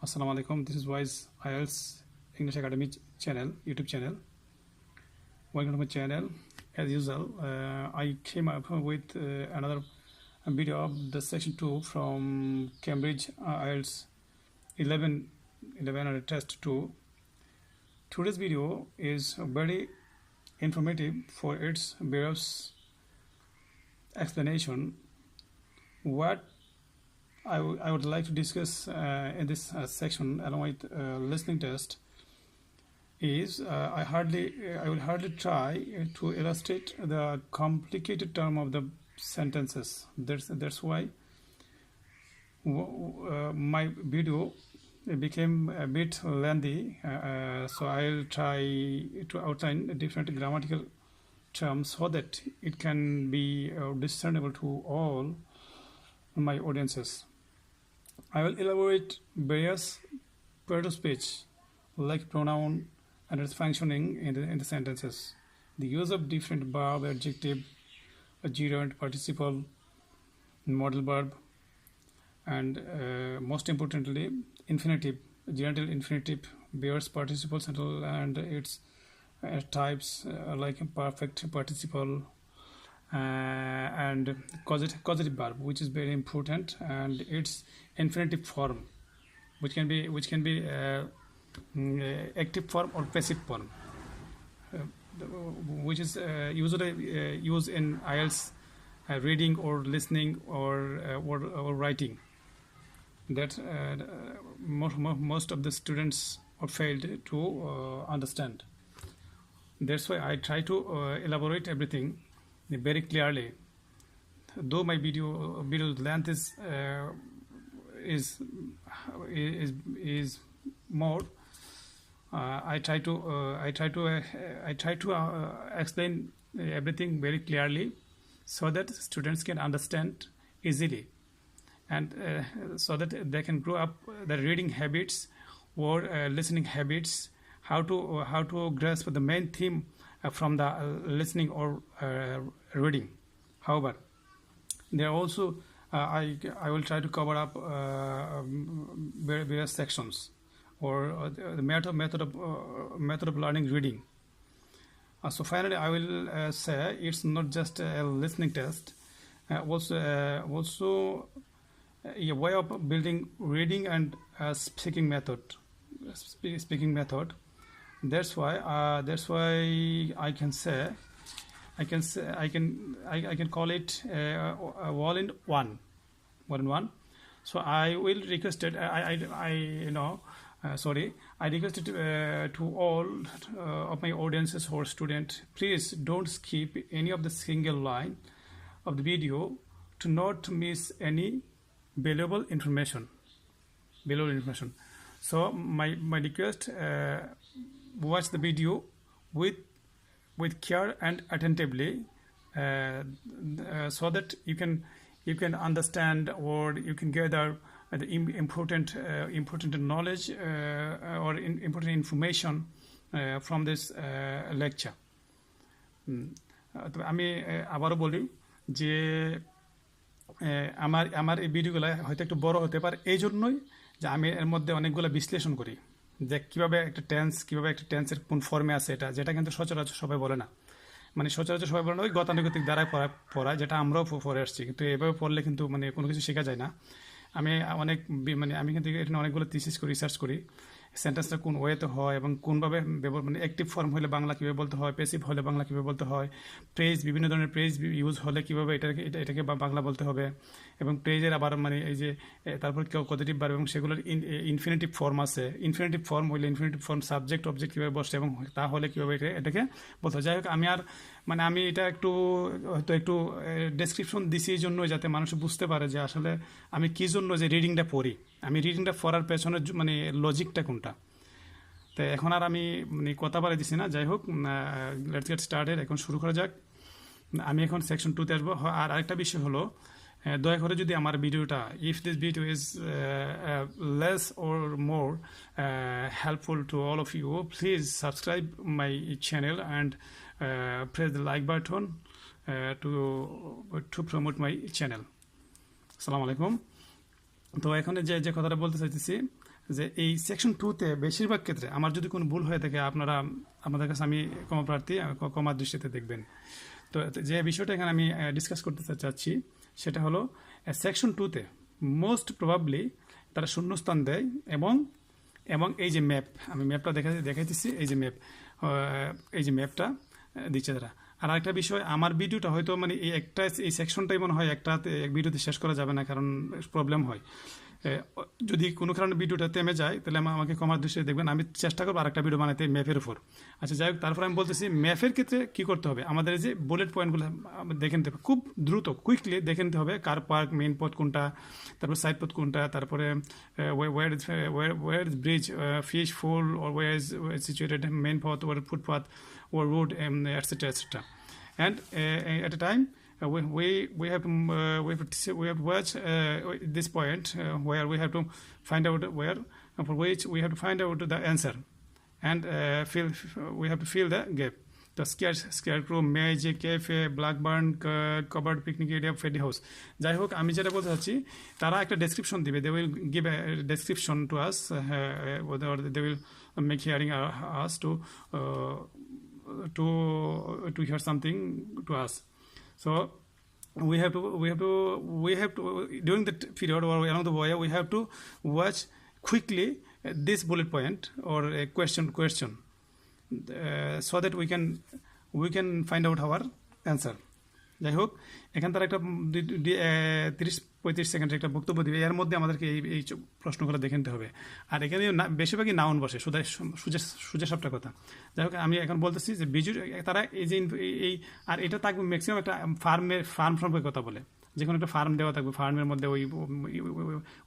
Assalamu alaikum. This is Wise IELTS English Academy channel, YouTube channel. Welcome to my channel. As usual, I came up with another video of the section 2 from Cambridge IELTS 11 and test 2. Today's video is very informative for its various explanation. What I would like to discuss in this section along with listening test is I will hardly try to illustrate the complicated term of the sentences. That's why my video became a bit lengthy. So I'll try to outline different grammatical terms so that it can be discernible to all my audiences. I will elaborate various parts of speech like pronoun and its functioning in the sentences, the use of different verb, adjective, gerund, participle, modal verb, and most importantly, infinitive, gerundal infinitive, bears participles and its types like perfect participle and causative verb, which is very important, and its infinitive form, which can be active form or passive form, which is usually used in IELTS reading or listening or writing. That most of the students are failed to understand. That's why I try to elaborate everything very clearly. Though my video length is more, I try to explain everything very clearly so that students can understand easily, and so that they can grow up the reading habits or listening habits, how to grasp the main theme from the listening or reading. However, there are also I will try to cover up various sections or the method of learning reading. So finally, I will say it's not just a listening test, also a way of building reading and speaking method. That's why I can call it all in one. So I will request it. I requested to all of my audiences or students, please don't skip any of the single line of the video to not miss any valuable information. So my request, watch the video with care and attentively, so that you can understand or you can gather the important knowledge or important information from this lecture. আমি আবারও বলি যে আমার এই ভিডিওগুলো হয়তো একটু বড় হতে পারে এই জন্যই যে আমি এর মধ্যে অনেকগুলো বিশ্লেষণ করি যে কিভাবে একটা টেন্সের কোন ফর্মে আছে, যেটা কিন্তু সচরাচর সবাই বলে না, মানে সচরাচর সবাই বলে না, ওই গতানুগতিক দ্বারা পড়ায়, যেটা আমরাও পড়ে আসছি, কিন্তু এভাবে পড়লে কিন্তু মানে কোনো কিছু শেখা যায় না। আমি কিন্তু এখানে অনেকগুলো থিসিস করি, রিসার্চ করি সেন্টেন্সটা কোন ওয়েতে হয় এবং কোনভাবে মানে অ্যাক্টিভ ফর্ম হলে বাংলা কীভাবে বলতে হয়, প্যাসিভ হলে বাংলা কীভাবে বলতে হয়, প্রেজ বিভিন্ন ধরনের প্রেজ ইউজ হলে কীভাবে এটাকে বাংলা বলতে হবে, এবং প্রেজের আবার মানে এই যে তারপর পজিটিভ ভার্ব এবং সেগুলোর ইনফিনিটিভ ফর্ম আছে, ইনফিনিটিভ ফর্ম হলে ইনফিনিটিভ ফর্ম সাবজেক্ট অবজেক্ট কীভাবে বসে এবং তাহলে কীভাবে এটাকে বলতে হয়। যাই হোক, আমি এটা একটু ডেসক্রিপশন দিছি এই জন্য যাতে মানুষ বুঝতে পারে যে আসলে আমি কী জন্য যে রিডিংটা পড়ি, আমি রিডিংটা পড়ার পেছনে মানে লজিকটা কোনটা। তো এখন আর আমি মানে কথা বলে দিছি না, যাই হোক, লেটস গেট স্টার্টেড, এখন শুরু করা যাক। আমি এখন সেকশন 2-তে আসবো। আর আরেকটা বিষয় হলো, দয়া করে যদি আমার ভিডিওটা, if this video is less or more helpful to all of you, please subscribe my channel and press the like button to promote my channel. Assalamu alaikum. তো এখানে যে যে কথাটা বলতে চাইতেছি যে এই সেকশন 2-তে বেশিরভাগ ক্ষেত্রে আমার যদি কোনো ভুল হয়ে থাকে আপনারা আমাদের কাছে আমি ক্ষমা প্রার্থী, ক্ষমার দৃষ্টিতে দেখবেন। তো যে বিষয়টা এখানে আমি ডিসকাস করতে চাচ্ছি সেটা হলো সেকশন 2-তে মোস্ট প্রবাবলি তারা শূন্যস্থান দেয় এবং এবং এই যে ম্যাপ, আমি ম্যাপটা দেখাইতেছি, এই যে ম্যাপটা দিচ্ছে তারা। আর আরেকটা বিষয়, আমার ভিডিওটা হয়তো মানে এই সেকশনটাই মনে হয় এক ভিডিওতে শেষ করা যাবে না, কারণ প্রবলেম হয়। এ, যদি কোনো কারণে ভিডিওটা থেমে যায় তাহলে আমাকে ক্ষমার দৃষ্টিতে দেখবেন, আমি চেষ্টা করবো আরেকটা ভিডিও বানাতে ম্যাপের উপর। আচ্ছা যাই হোক, তারপর আমি বলতেছি ম্যাপের ক্ষেত্রে কি করতে হবে, আমাদের এই যে বুলেট পয়েন্টগুলো দেখে নিতে হবে খুব দ্রুত, কুইকলি দেখে নিতে হবে কার পার্ক, মেইন পথ কোনটা, তারপর সাইড পথ কোনটা, তারপরে ওয়ার ইজ ব্রিজ, ফিশ ফুল, or where is situated main path or footpath or road, etc., etc. And at a time we have to we have to watch this point where we have to find out where for which we have to find out the answer, and we have to fill the gap. The scarecrow, magic cafe, blackburn, covered picnic area, freddy house. যাই হোক, আমি যেটা বলতে চাচ্ছি, তারা একটা description দিবে, they will give a description to us, or they will make hearing us to hear something to us. So we have to during the period or along the way we have to watch quickly this bullet point or a question so that we can find out our answer. যাই হোক, এখান তারা একটা 30-35 সেকেন্ডের একটা বক্তব্য দিবে, এর মধ্যে আমাদেরকে এই প্রশ্নগুলো দেখে নিতে হবে। আর এখানে বেশিরভাগই নাউন বসে, সোজা সাপটা কথা। যাই হোক, আমি এখন বলতেছি যে বিজু তারা এই যে এই আর এটা থাকবে ম্যাক্সিমাম একটা ফার্ম সম্পর্কে কথা বলে, যে কোনো একটা ফার্ম দেওয়া থাকবে, ফার্মের মধ্যে ওই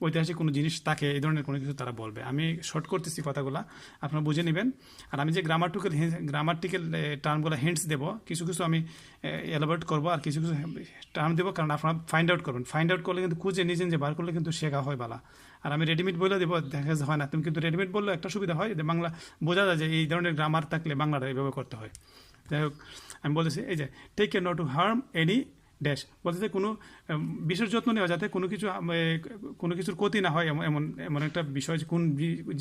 ঐতিহাসিক কোনো জিনিস থাকে, এই ধরনের কোনো কিছু তারা বলবে। আমি শর্ট করতেছি কথাগুলো, আপনারা বুঝে নেবেন। আর আমি যে গ্রামাটিক্যাল টার্মগুলো হিন্টস দেবো, কিছু কিছু আমি এলাবোরেট করবো, আর কিছু কিছু টার্ম দেবো, কারণ আপনারা ফাইন্ড আউট করবেন। ফাইন্ড আউট করলে কিন্তু খুঁজে নিজে বার করলে কিন্তু শেখা হয় বালা। আর আমি রেডিমেড বলে দেবো, দেখা হয় না। তুমি কিন্তু রেডিমেড বললে একটা সুবিধা হয় যে বাংলা বোঝা যায় যে এই ধরনের গ্রামার থাকলে বাংলাটা এইভাবে করতে হয়। যাই হোক, আমি বলতেছি এই যে take care not to harm any dash, বলতে কোনো বিশেষ যত্ন নেওয়া যাতে কোনো কিছুর ক্ষতি না হয়, এমন একটা বিষয়,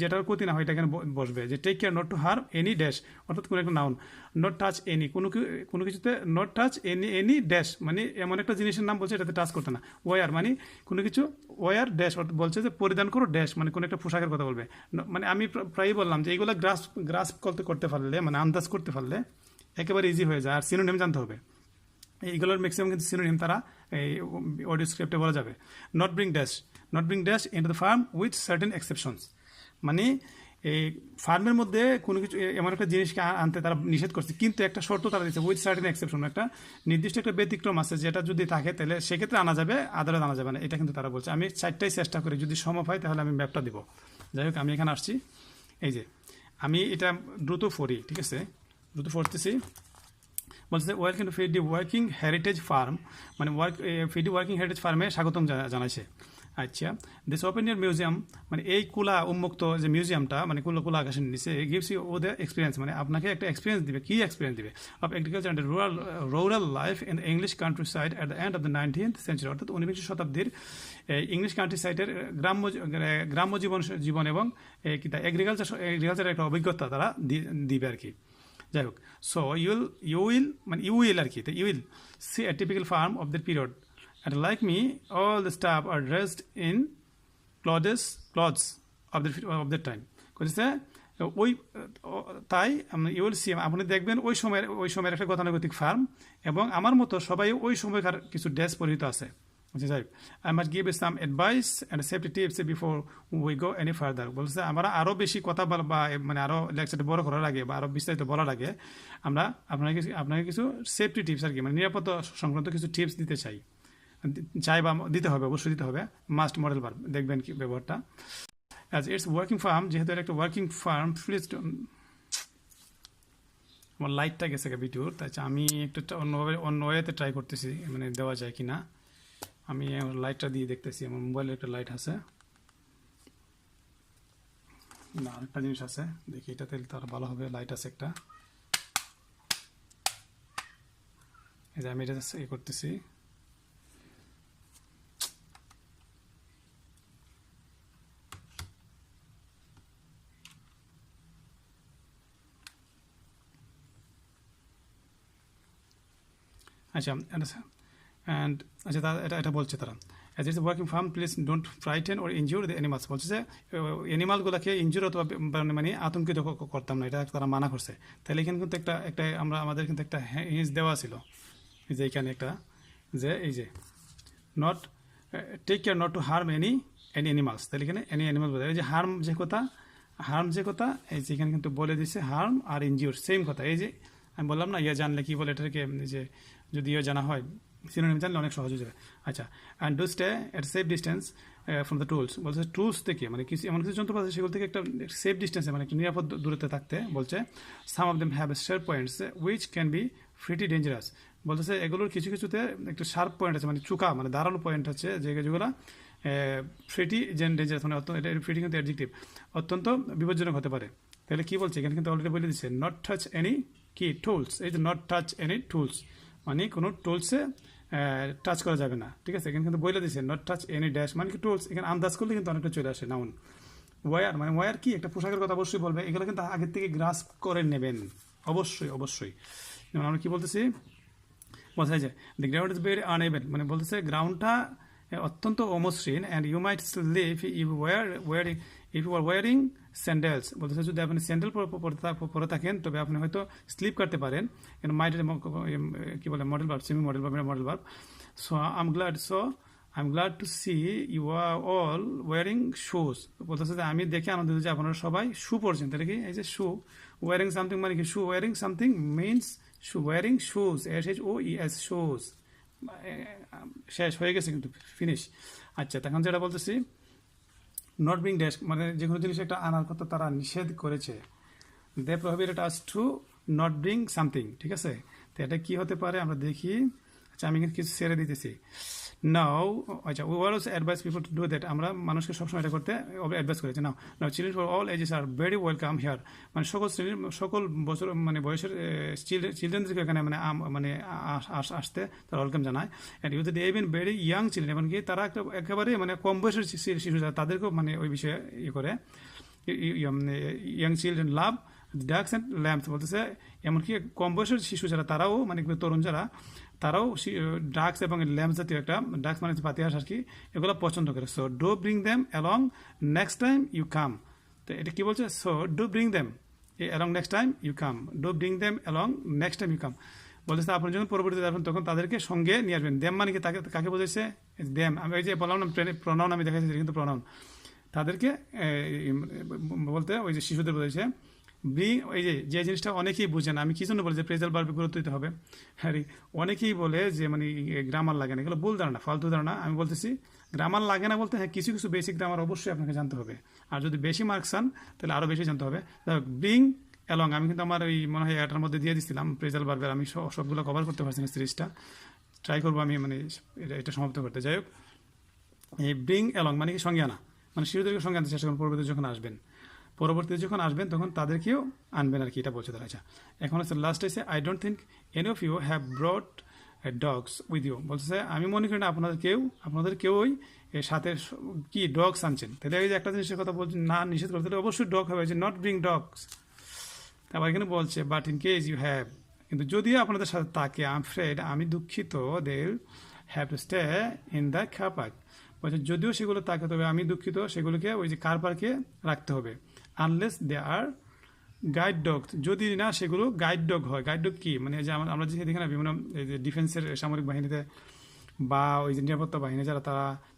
যেটার ক্ষতি না হয় এটা এখানে বসবে, যে take care not to harm any dash, অর্থাৎ কোনো একটা নাউন। নট টাচ এনি, কোনো কিছুতে নট টাচ এনি ড্যাশ মানে এমন একটা জিনিসের নাম বলছে এটাতে টাচ করতে না। ওয়ার মানে কোনো কিছু, ওয়ার ড্যাশ বলছে যে পরিধান করো ড্যাশ মানে কোনো একটা পোশাকের কথা বলবে। মানে আমি প্রায়ই বললাম যে এইগুলো গ্রাস করতে পারলে, মানে আন্দাজ করতে পারলে একেবারে ইজি হয়ে যায়। আর সিনোনিম জানতে হবে, এইগুলোর ম্যাক্সিমাম কিন্তু সিনোনিম তারা এই অডিও স্ক্রিপ্টে বলা যাবে। Not bring dash into the farm with certain exceptions, মানে এই ফার্মের মধ্যে কোনো কিছু এমন একটা জিনিসকে আনতে তারা নিষেধ করছে, কিন্তু একটা শর্ত তারা দিচ্ছে, উইথ সার্টেন এক্সেপশন, একটা নির্দিষ্ট একটা ব্যতিক্রম আছে, যেটা যদি থাকে তাহলে সেক্ষেত্রে আনা যাবে, আদালত আনা যাবে না, এটা কিন্তু তারা বলছে। আমি 4টাই চেষ্টা করি, যদি সম্ভব হয় তাহলে আমি ম্যাপটা দিব। যাই হোক, আমি এখানে আসছি, এই যে আমি এটা দ্রুত পড়ি, ঠিক আছে, দ্রুত পড়তেছি। বলছে welcome to Fiddy working heritage farm, মানে ফিডি ওয়ার্কিং হেরিটেজ ফার্মে স্বাগতম জানাইছে। আচ্ছা, দিস ওপেন ইয়ার মিউজিয়াম, মানে এই কুলা উন্মুক্ত যে মিউজিয়ামটা, মানে কুলা আকাশের নিচে, গিভস ইউ ও দ্য এক্সপিরিয়েন্স, মানে আপনাকে একটা এক্সপিরিয়েন্স দিবে। কি এক্সপিরিয়েন্স দিবে? Of agriculture and rural life in the English countryside at the end of the 19th century, অর্থাৎ 19শ শতাব্দীর ইংলিশ কান্ট্রি সাইডের গ্রাম্য জীবন এবং এগ্রিকালচারের একটা অভিজ্ঞতা তারা দিবে আর কি। যাই হোক, সো ইউ উইল আর কি, you will see a typical farm of that period, and like me all the staff are dressed in clothes of that time. বলছে ওই তাই ইউ উইল সি, আপনি দেখবেন ওই সময়ের একটা গতানুগতিক ফার্ম, এবং আমার মতো সবাই ওই সময়কার কিছু ড্রেস পরিহিত আছে। যাই হোক, I must give some advice and safety tips before we go any further. বলছে আমরা আরও বেশি কথা বলা বা মানে আরও লেকচারটা বড় করার আগে বা আরও বিস্তারিত বলার আগে আমরা আপনাকে কিছু সেফটি টিপস আর কি, মানে নিরাপত্তা সংক্রান্ত কিছু টিপস দিতে চাই বা দিতে হবে, অবশ্যই দিতে হবে। মাস্ট মডেল ভার্ব, দেখবেন কি ব্যবহারটা। অ্যাজ ইটস ওয়ার্কিং ফার্ম, যেহেতু একটা ওয়ার্কিং ফার্ম, প্লিজ আমার লাইটটা গেছে ভিডিওর, তাই আমি একটু অন্য ওয়েতে ট্রাই করতেছি, মানে দেওয়া যায় কি না। আমি লাইটটা দিয়ে দেখতেছি, আমার মোবাইলে একটা লাইট আছে না, আরেকটা জিনিস আছে, দেখি এটাতে তার ভালো হবে। লাইট আছে একটা, এই যে আমি এটা করতেছি। আচ্ছা অ্যান্ড আচ্ছা এটা এটা বলছে তারা as it's working farm please don't frighten or injure the animals বলছে যে অ্যানিমালগুলোকে ইনজিওর অথবা মানে আতঙ্কিত করতাম না, এটা তারা মানা করছে। তাহলে এখানে কিন্তু একটা একটা আমরা আমাদের কিন্তু একটা হিন্স দেওয়া ছিল যে এখানে একটা যে এই যে not take care not to harm any animals, তাহলে এখানে এনি অ্যানিমাল বোঝায়। এই যে হার্ম যে কথা এই যে এখানে কিন্তু বলে দিচ্ছে হার্ম আর ইনজিওর সেম কথা। এই যে আমি বললাম না ইয়ে জানলে কি বলে এটাকে যে যদি ইয়ে জানা হয় সিনোনিম জানলে অনেক সহজ হয়ে যাবে। আচ্ছা and do stay at safe distance from the tools বলছে টুলস থেকে মানে কিছু এমন কিছু যন্ত্রপাতি সেগুলো থেকে একটা সেফ ডিস্টেন্সে মানে একটা নিরাপদ দূরত্বে থাকতে বলছে। Some of them have sharp points which can be pretty dangerous বলতেছে এগুলোর কিছু কিছুতে একটা শার্প পয়েন্ট আছে মানে চুকা মানে ধারালো পয়েন্ট আছে যেগুলো ফ্রিটি ডেঞ্জারাস মানে এটা ফ্রিটি কিন্তু অ্যাডজেক্টিভ অত্যন্ত বিপজ্জনক হতে পারে। তাহলে কি বলছে এখানে কিন্তু অলরেডি বলে দিচ্ছে নট টাচ এনি কি টুলস, এই যে নট টাচ এনি টুলস মানে কোনো টুলসে টাচ করা যাবে না, ঠিক আছে। এখানে কিন্তু বলে দিচ্ছে নট টাচ এনি ড্যাশ মানে কি টুলস, এখানে আন্দাজ করলে কিন্তু অনেকটা চলে আসে নাউন। ওয়ার মানে ওয়ার কি একটা পোশাকের কথা অবশ্যই বলবে, এগুলো কিন্তু আগের থেকে গ্রাস করে নেবেন অবশ্যই অবশ্যই। যেমন আমরা কি বলতেছি বলছে যে the ground is very uneven মানে বলতেছে গ্রাউন্ডটা অত্যন্ত অমসৃণ and you might slip if you are wearing sandals বলতেছে যদি আপনি স্যান্ডেল পরে থাকেন তবে আপনি হয়তো স্লিপ করতে পারেন। মাইট কি বলে model verb semi model verb model verb. So I am glad to see you are all wearing shoes বলতেছে যে আমি দেখে আনন্দিত যে আপনারা সবাই শু পরছেন। তাহলে কি এই যে শু ওয়ারিং সামথিং মানে কি শু ওয়ারিং সামথিং মিনস শু ওয়ারিং শুজ SHOES শুজ শেষ হয়ে গেছে কিন্তু ফিনিশ। আচ্ছা তখন যেটা বলতেছি নট বিং ড্যাশ মানে যে কোনো জিনিস একটা আনার কথা তারা নিষেধ করেছে। They prohibited us to not bring something, ঠিক আছে। তো এটা কি হতে পারে আমরা দেখি। আচ্ছা আমি কিন্তু কিছু ছেড়ে দিতেছি নাও। আচ্ছা we always advise people to do that আমরা মানুষকে সবসময় এটা করতে অ্যাডভাইস করেছি। Now now children for all ages are very welcome here মানে সকল শ্রেণীর সকল বছর মানে বয়সের চিলড্রেনদেরকে এখানে মানে মানে আসতে তারা ওয়েলকাম জানায়। And you even very young children এমনকি তারা একটা একেবারে মানে কম বয়সের শিশু যারা তাদেরকেও মানে ওই বিষয়ে ইয়ে করে young children love ducks and lamps বলতেছে এমনকি কম বয়সের শিশু যারা তারাও মানে তরুণ যারা তারাও ডাক্স এবং ল্যাম্পস জাতীয় একটা ডাক্স মানে পাতিহাঁস আর কি এগুলো পছন্দ করে। So do bring them along next time you come. তো এটা কি বলছে so do bring them along next time you come do bring them along next time you come বলতেছে আপনি যখন পরবর্তীতে আসবেন তখন তাদেরকে সঙ্গে নিয়ে আসবেন। দেম মানে কি তাকে কাকে বোঝাইছে দেম আমি ওই যে বললাম না প্রনাউন আমি দেখাচ্ছি কিন্তু প্রনাউন তাদেরকে বলতে ওই যে শিশুদের বোঝাইছে। ব্রিং ওই যে জিনিসটা অনেকেই বুঝেন আমি কি জন্য বলি যে প্রেজাল বার্বে গুরুত্ব দিতে হবে। হ্যাঁ অনেকেই বলে যে মানে গ্রামার লাগে না, এগুলো ভুল ধারণা ফালতু ধারণা। আমি বলতেছি গ্রামার লাগে না বলতে হ্যাঁ কিছু কিছু বেসিক গ্রামার অবশ্যই আপনাকে জানতে হবে, আর যদি বেশি মার্কস চান তাহলে আরও বেশি জানতে হবে। ব্রিং অ্যালং আমি কিন্তু আমার ওই মনে হয় এটার মধ্যে দিয়ে দিচ্ছিলাম প্রেজাল বার্বের আমি সবগুলো কভার করতে পারছি না সিরিজটা ট্রাই করবো আমি মানে এটা সমাপ্ত করতে। যাই হোক এই ব্রিং অ্যালং মানে কি সঙ্গে আনা মানে শিশুদেরকে সঙ্গে আনতে চেষ্টা করুন পরবর্তীতে যখন আসবেন তখন তাদেরকেও আনবেন আর কি এটা বলছে তারা। আচ্ছা এখন হচ্ছে লাস্ট হচ্ছে I don't think any of you have brought dogs with you বলতেছে আমি মনে করি না আপনাদের কেউই এর সাথে কি ডগস আনছেন। তাহলে এই যে একটা জিনিসের কথা বলছেন না নিষেধ করতে তাহলে অবশ্যই ডগ হবে যে নট ব্রিং ডগস। তারপর এখানে বলছে but in case you have কিন্তু যদিও আপনাদের সাথে তাকে আই এম ফ্রেড আমি দুঃখিত they have to stay in the car park বলছে যদিও সেগুলো থাকে তবে আমি দুঃখিত সেগুলোকে ওই যে কার পার্কে রাখতে হবে আনলেস দে আর গাইড ডগ যদি না সেগুলো গাইড ডগ হয়। গাইড ডগ কি মানে যে আমরা যে দেখি না বিভিন্ন এই যে ডিফেন্সের সামরিক বাহিনীতে বা ওই যে নিরাপত্তা বাহিনী যারা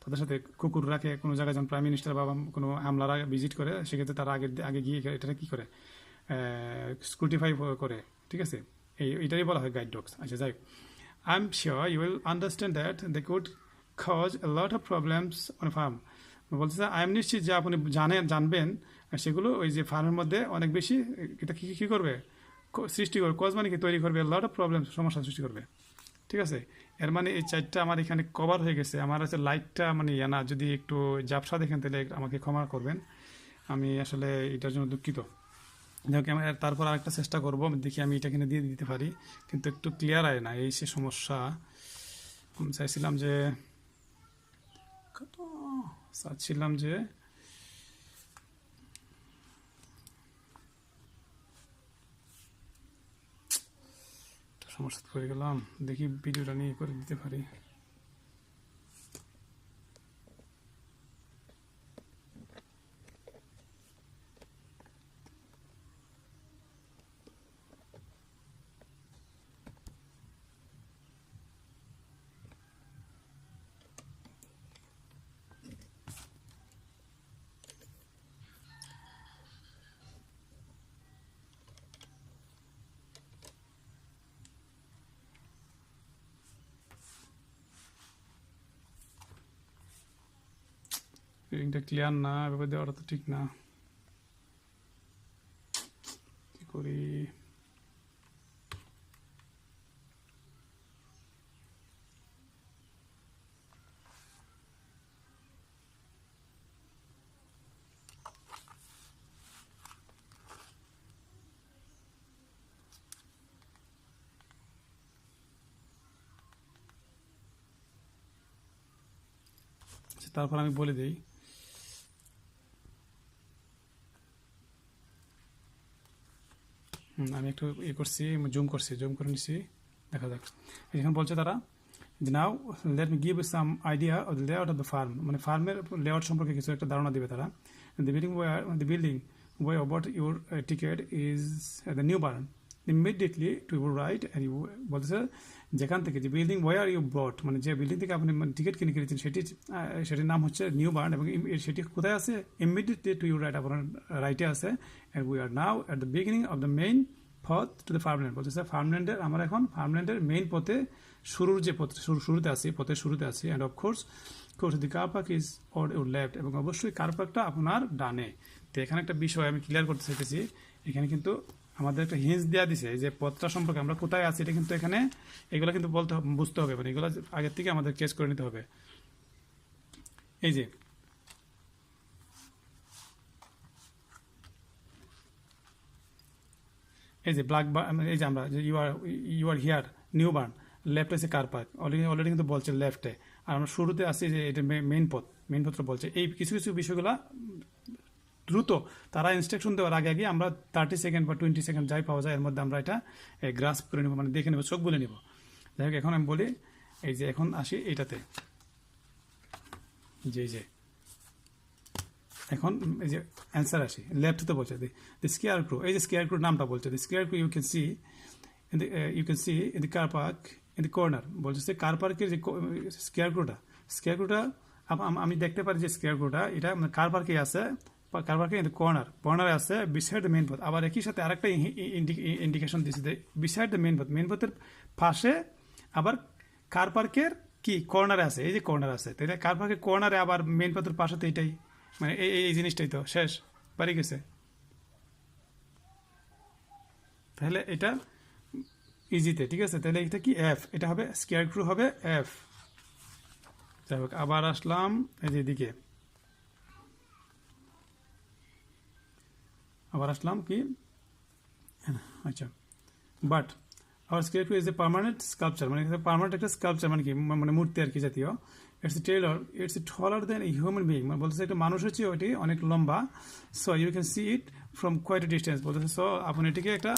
তাদের সাথে কুকুর রাখে কোনো জায়গায় যেমন প্রাইম মিনিস্টার বা কোনো হামলারা ভিজিট করে সেক্ষেত্রে তারা আগে গিয়ে এটা কি করে স্কুটিফাই করে, ঠিক আছে এইটাই বলা হয় গাইড ডগস। আচ্ছা যাই I am sure you will understand that they could cause a lot of problems on farm বলতেছে আই এম নিশ্চিত যে আপনি জানবেন সেগুলো ওই যে ফার্মের মধ্যে অনেক বেশি এটা কী করবে সৃষ্টি করবে কজ মানে কি তৈরি করবে লট অফ প্রবলেম সমস্যা সৃষ্টি করবে, ঠিক আছে। এর মানে এই চারটা আমার এখানে কভার হয়ে গেছে। আমার হচ্ছে লাইটটা মানে না যদি একটু জাপসা দেখেন তাহলে আমাকে ক্ষমা করবেন, আমি আসলে এটার জন্য দুঃখিত। যাক আমি তারপর আরেকটা চেষ্টা করবো দেখি আমি এটা এখানে দিয়ে দিতে পারি কিন্তু একটু ক্লিয়ার হয় না এই সে সমস্যা। আমি চাচ্ছিলাম যে সমস্যা করে গেলাম, দেখি ভিডিওটা নিয়ে করে দিতে পারি। রিডিংটা ক্লিয়ার না, এভাবে দেওয়াটা তো ঠিক না। কি করি? তারপর আমি বলে দিই, আমি একটু করছি, জুম করছি, জুম করে নিচ্ছি, দেখা যাক। এখানে বলছে তারা যে now let me give some idea of the layout of the farm, মানে ফার্মের লেআউট সম্পর্কে কিছু একটা ধারণা দিবে তারা। The building way about your ticket is the new barn immediately to your right. বলতেছে যেখান থেকে যে বিল্ডিং ওয়ার ইউ ব্রট, মানে যে বিল্ডিং থেকে আপনি টিকিট কিনে কিনেছেন সেটির নাম হচ্ছে নিউ বার্ন, এবং সেটি কোথায় আছে? ইমিডিয়েটলি টু ইউর রাইট, আপনার রাইটে আছে। And we are now at the beginning of the main পথ টু দ্য ফার্মল্যান্ড। বলতেছে ফার্মল্যান্ডের, আমরা এখন ফার্মল্যান্ডের মেইন পথে, শুরুর যে পথ, শুরুতে আছি, পথের শুরুতে আছি। And of course the car park is or your left, এবং অবশ্যই কার পার্কটা আপনার ডানে। তো এখানে একটা বিষয় আমি ক্লিয়ার করতে চাইতেছি, এখানে কিন্তু আমাদের একটা হিন্স দেওয়া দিছে যে পথটা সম্পর্কে আমরা কোথায় আছি, এটা কিন্তু এখানে এগুলো কিন্তু বুঝতে হবে, মানে এগুলো আগের থেকে আমাদের কেস করে নিতে হবে। এই যে ব্ল্যাক বার্ন, এই যে আমরা you are here new barn, left আছে কার পার্ক, অলরেডি কিন্তু বলছে লেফটে, আর আমরা শুরুতে আছি যে এটা মেইন পথটা বলছে। এই কিছু কিছু বিষয়গুলো দ্রুত তারা ইনস্ট্রাকশন দেওয়ার আগে আগে আমরা 30 সেকেন্ড বা 20 সেকেন্ড যাই পাওয়া যায় এর মধ্যে আমরা এটা গ্রাস্প করে নেব, মানে দেখে নেব, চোখ বলে নেব। যাই হোক, এখন আমি বলি, এই যে এখন আসি এইটাতে, যে এখন এই যে অ্যান্সার আসি, লেফটতে বলছে দি স্কেয়ার ক্রু, এই যে স্কেয়ার ক্রুর নামটা বলছে, the scarecrow you can see in the car park in the corner. বলছে কার পার্কের যে স্কেয়ার ক্রুটা আমি দেখতে পারি যে স্কেয়ার ক্রুটা এটা কার পার্কে আছে, কার পার্কে ইন দি কর্নারে আছে, বিসাইড দ্য মেইন পথ। আবার একই সাথে আরেকটা ইন্ডিকেশন দিচ্ছে, বিসাইড দ্য মেইন পথের পাশে আবার কার পার্কের কি কর্নারে আছে, এই যে কর্নার আছে, তাইলে কার পার্কের কর্নারে আবার মেইন পথের পাশে, তো এইটাই মানে এই জিনিসটাই তো শেষ বাড়ি গেছে। তাহলে এটা ইজিতে, ঠিক আছে, তাহলে এটা কি এফ, এটা হবে স্কেয়ার ক্রু হবে এফ। যাই হোক, আবার আসলাম এই যে এদিকে, আবার আসলাম কি, আচ্ছা, but our scarecrow is a permanent sculpture, মানে পার্মানেন্ট একটা স্কাল্পচার, মানে কি, মানে মূর্তি আর কি জাতীয়। It's taller than a human being, মানে বলতেছে একটা মানুষের চেয়ে ওইটি অনেক লম্বা। So you can see it from quite a distance, বলতেছে সো আপনি এটিকে একটা